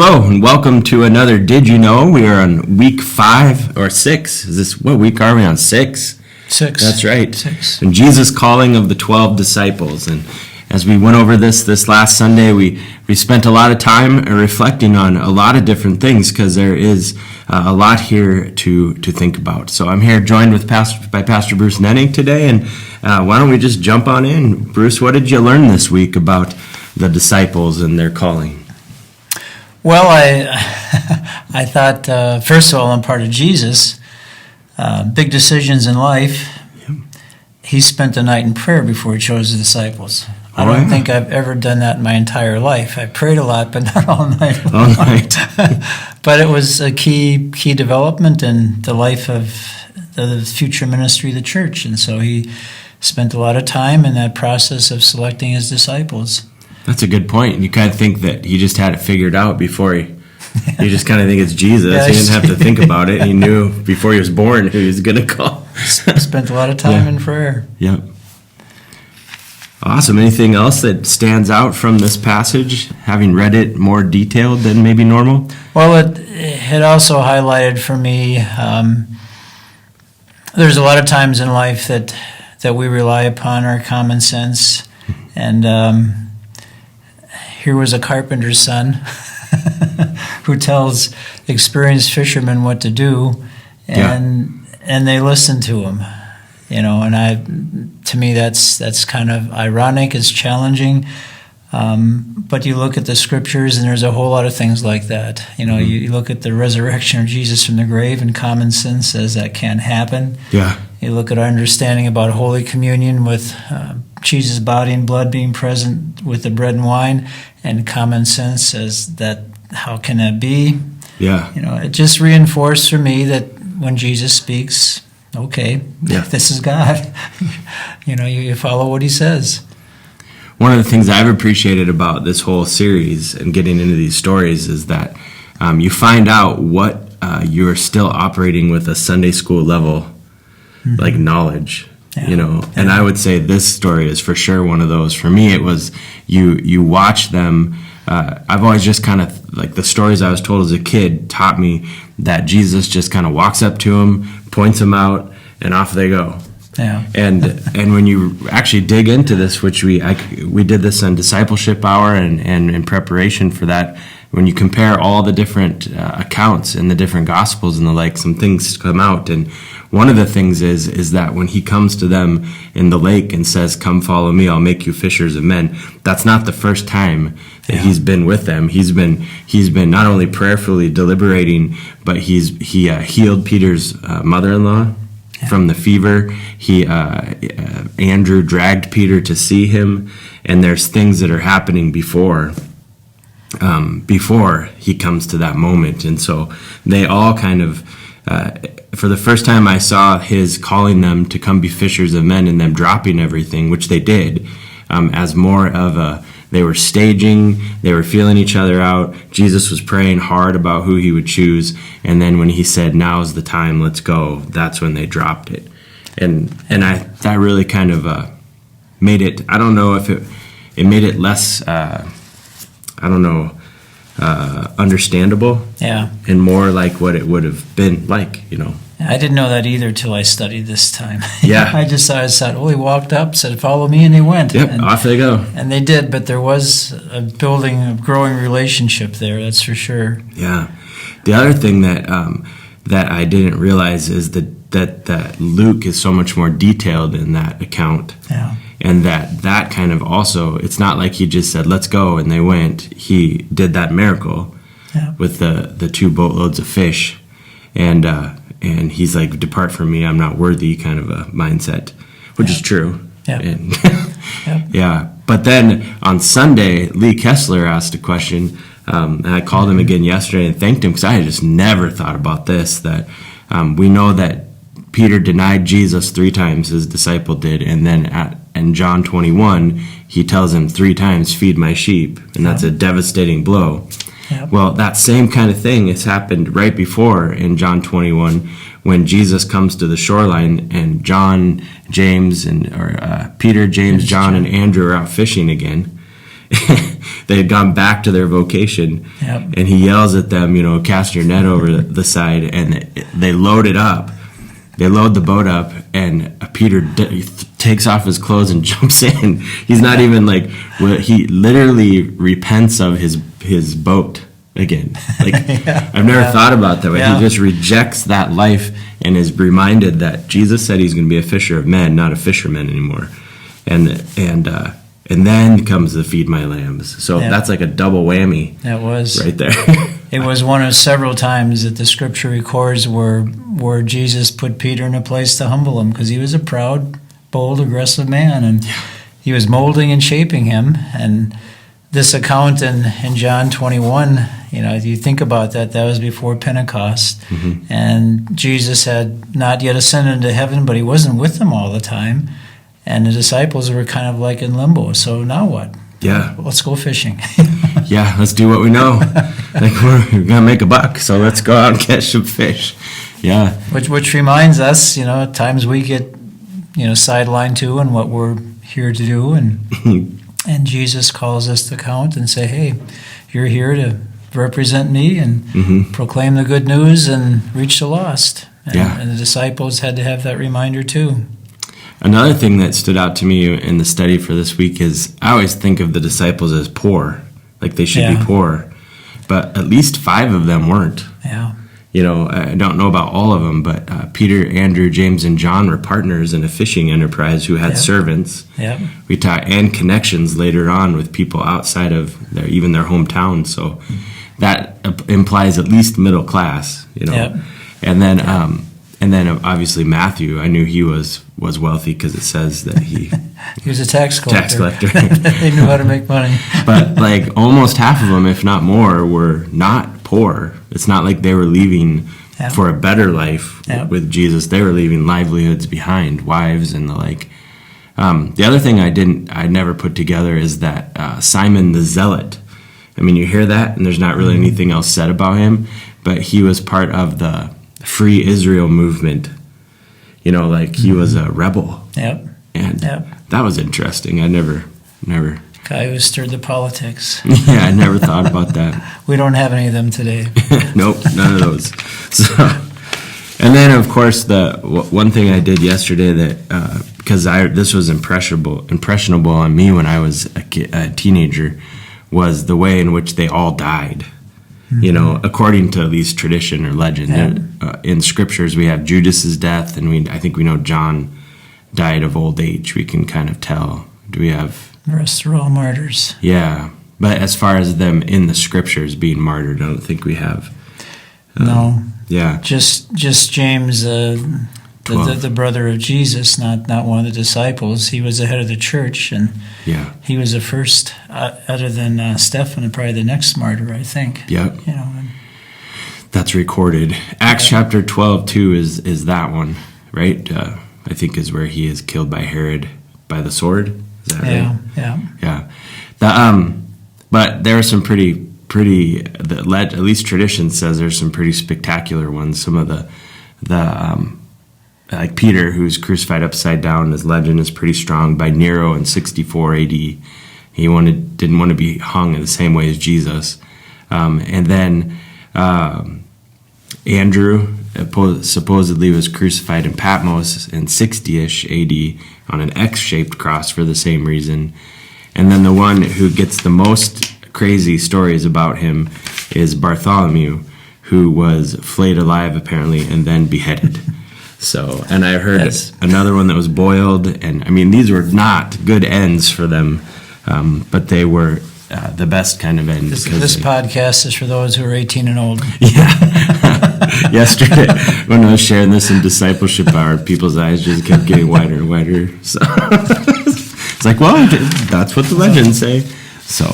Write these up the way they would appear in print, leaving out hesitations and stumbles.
Hello and welcome to another Did You Know? We are on week 5 or 6. What week are we on? 6? 6. That's right. 6. And Jesus' calling of the 12 disciples. And as we went over this last Sunday, we spent a lot of time reflecting on a lot of different things because there is a lot here to think about. So I'm here joined by Pastor Bruce Nenning today. And why don't we just jump on in? Bruce, what did you learn this week about the disciples and their calling? Well, I thought, first of all, I'm part of Jesus. Big decisions in life. He spent the night in prayer before he chose the disciples. I don't think I've ever done that in my entire life. I prayed a lot, but not all night long. All night. But it was a key development in the life of the future ministry of the church. And so he spent a lot of time in that process of selecting his disciples. That's a good point. You kind of think that he just had it figured out before you just kind of think it's Jesus. Yeah, he didn't have to think about it. He knew before he was born who he was going to call. Spent a lot of time in prayer. Yep. Awesome. Anything else that stands out from this passage, having read it more detailed than maybe normal? Well, it also highlighted for me, there's a lot of times in life that we rely upon our common sense, and here was a carpenter's son who tells experienced fishermen what to do, and they listen to him. You know, and to me that's kind of ironic. It's challenging, but you look at the scriptures, and there's a whole lot of things like that. You know, you look at the resurrection of Jesus from the grave, and common sense says that can't happen. Yeah. You look at our understanding about Holy Communion with Jesus' body and blood being present with the bread and wine, and common sense says that how can that be? Yeah. You know, it just reinforced for me that when Jesus speaks, okay, this is God. You know, you follow what he says. One of the things I've appreciated about this whole series and getting into these stories is that you find out what you're still operating with a Sunday school level, like knowledge. You know, and I would say this story is for sure one of those. For me, it was you watch them. I've always just kind of, like the stories I was told as a kid taught me that Jesus just kind of walks up to them, points them out, and off they go. Yeah. And when you actually dig into this, which we did this on discipleship hour and in preparation for that, when you compare all the different accounts in the different gospels and the like, some things come out. And one of the things is that when he comes to them in the lake and says, "Come follow me, I'll make you fishers of men," that's not the first time that he's been with them. He's been not only prayerfully deliberating, but he healed Peter's mother-in-law from the fever. Andrew dragged Peter to see him, and there's things that are happening before he comes to that moment. And so they all kind of, for the first time I saw his calling them to come be fishers of men and them dropping everything, which they did, as more of they were staging, they were feeling each other out. Jesus was praying hard about who he would choose, and then when he said, "Now's the time, let's go," that's when they dropped it. And that really kind of made it, I don't know if it made it less, understandable. Yeah. And more like what it would have been like, you know. I didn't know that either till I studied this time. Yeah. I just said, he walked up, said, "Follow me," and they went. Yep, and off they go. And they did, but there was a growing relationship there, that's for sure. Yeah. The other thing that I didn't realize is that Luke is so much more detailed in that account. Yeah. And that kind of also, it's not like he just said, "Let's go," and they went. He did that miracle with the 2 boatloads of fish. And he's like, "Depart from me, I'm not worthy," kind of a mindset, which is true. Yeah. And yeah. But then on Sunday, Lee Kessler asked a question, and I called him again yesterday and thanked him because I had just never thought about this, that we know that Peter denied Jesus 3 times, his disciple did, and then in John 21, he tells him 3 times, "Feed my sheep," and that's a devastating blow. Yep. Well, that same kind of thing has happened right before in John 21 when Jesus comes to the shoreline and Peter, James, John, and Andrew are out fishing again. they had gone back to their vocation. Yep. And he yells at them, cast your net over the side, and they load it up. They load the boat up, and Peter takes off his clothes and jumps in. He's not even he literally repents of his boat again. I've never thought about that way. Yeah. He just rejects that life and is reminded that Jesus said he's going to be a fisher of men, not a fisherman anymore. And then comes the feed my lambs. So that's like a double whammy. That was right there. It was one of several times that the scripture records where Jesus put Peter in a place to humble him, because he was a proud, bold, aggressive man, and he was molding and shaping him. And this account in John 21, if you think about that, that was before Pentecost. Mm-hmm. And Jesus had not yet ascended into heaven, but he wasn't with them all the time. And the disciples were kind of like in limbo. So now what? Yeah. Let's go fishing. Yeah, let's do what we know. We're going to make a buck, so let's go out and catch some fish. Yeah. Which reminds us, at times we get, sidelined too in what we're here to do. And Jesus calls us to count and say, hey, you're here to represent me and proclaim the good news and reach the lost. And the disciples had to have that reminder too. Another thing that stood out to me in the study for this week is I always think of the disciples as poor, like they should be poor, but at least 5 of them weren't. Yeah. I don't know about all of them, but Peter, Andrew, James, and John were partners in a fishing enterprise who had servants. Yeah. We taught and connections later on with people outside of their hometown. So that implies at least middle class. And then obviously Matthew, I knew he was wealthy because it says that he was a tax collector. They knew how to make money. But almost half of them, if not more, were not poor. It's not like they were leaving for a better life with Jesus. They were leaving livelihoods behind, wives and the like. The other thing I never put together is that Simon the Zealot. I mean, you hear that, and there's not really anything else said about him, but he was part of the Free Israel movement. He was a rebel. Yep. And that was interesting. I never. Guy who stirred the politics. Yeah, I never thought about that. We don't have any of them today. Nope, none of those. So, and then, of course, the one thing I did yesterday that because this was impressionable on me when I was a teenager, was the way in which they all died. According to at least tradition or legend. In scriptures, we have Judas's death, and I think we know John died of old age. We can kind of tell. Do we have... The rest are all martyrs. Yeah. But as far as them in the scriptures being martyred, I don't think we have. No. Yeah. Just James, the brother of Jesus, not one of the disciples. He was the head of the church, and he was the first, other than Stephen, probably the next martyr, I think. Yep. That's recorded. Acts chapter 12 too is that one, right? I think is where he is killed by Herod by the sword. Is that right? Yeah. But there are some pretty. At least tradition says there's some pretty spectacular ones. Some of the like Peter, who's crucified upside down. His legend is pretty strong. By Nero in 64 AD, he didn't want to be hung in the same way as Jesus. And then Andrew supposedly was crucified in Patmos in 60-ish AD on an X-shaped cross for the same reason. And then the one who gets the most crazy stories about him is Bartholomew, who was flayed alive apparently and then beheaded. So, and I heard another one that was boiled, and I mean, these were not good ends for them, but they were the best kind of ends. This podcast is for those who are 18 and older. Yeah. Yesterday, when I was sharing this in discipleship hour, people's eyes just kept getting wider and wider. So it's like, well, that's what the legends say. So,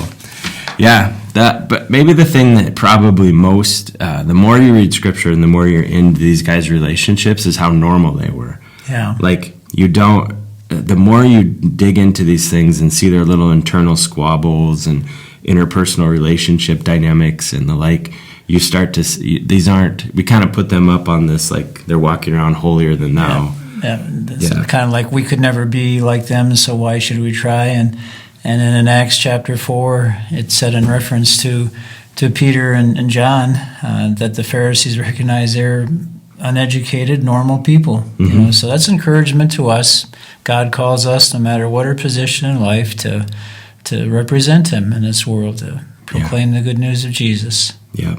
yeah, but maybe the thing that probably most, the more you read scripture and the more you're into these guys' relationships, is how normal they were. Yeah. Like, the more you dig into these things and see their little internal squabbles and interpersonal relationship dynamics and the like, you start to see, we kind of put them up on this, like, they're walking around holier than thou. It's kind of like we could never be like them, so why should we try? And And then in Acts chapter 4, it said in reference to Peter and John that the Pharisees recognized they're uneducated, normal people. Mm-hmm. So that's encouragement to us. God calls us, no matter what our position in life, to represent Him in this world, to proclaim the good news of Jesus. Yeah,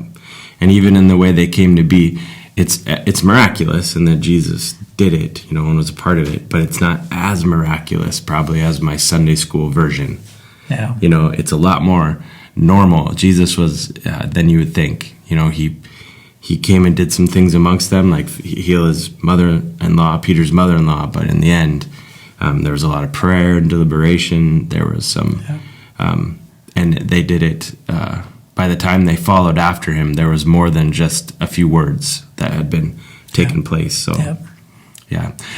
and even in the way they came to be, it's miraculous in that Jesus did it, and was a part of it. But it's not as miraculous, probably, as my Sunday school version. Yeah, it's a lot more normal. Jesus was than you would think. He came and did some things amongst them, like heal his mother-in-law, Peter's mother-in-law. But in the end, there was a lot of prayer and deliberation. There was some, and they did it. By the time they followed after him, there was more than just a few words that had been taken place. So,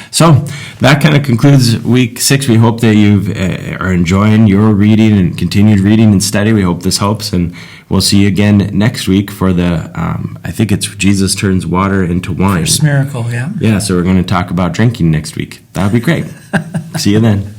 So that kind of concludes week 6. We hope that you are enjoying your reading and continued reading and study. We hope this helps, and we'll see you again next week for the, I think it's Jesus turns water into wine. First miracle, Yeah, so we're going to talk about drinking next week. That'll be great. See you then.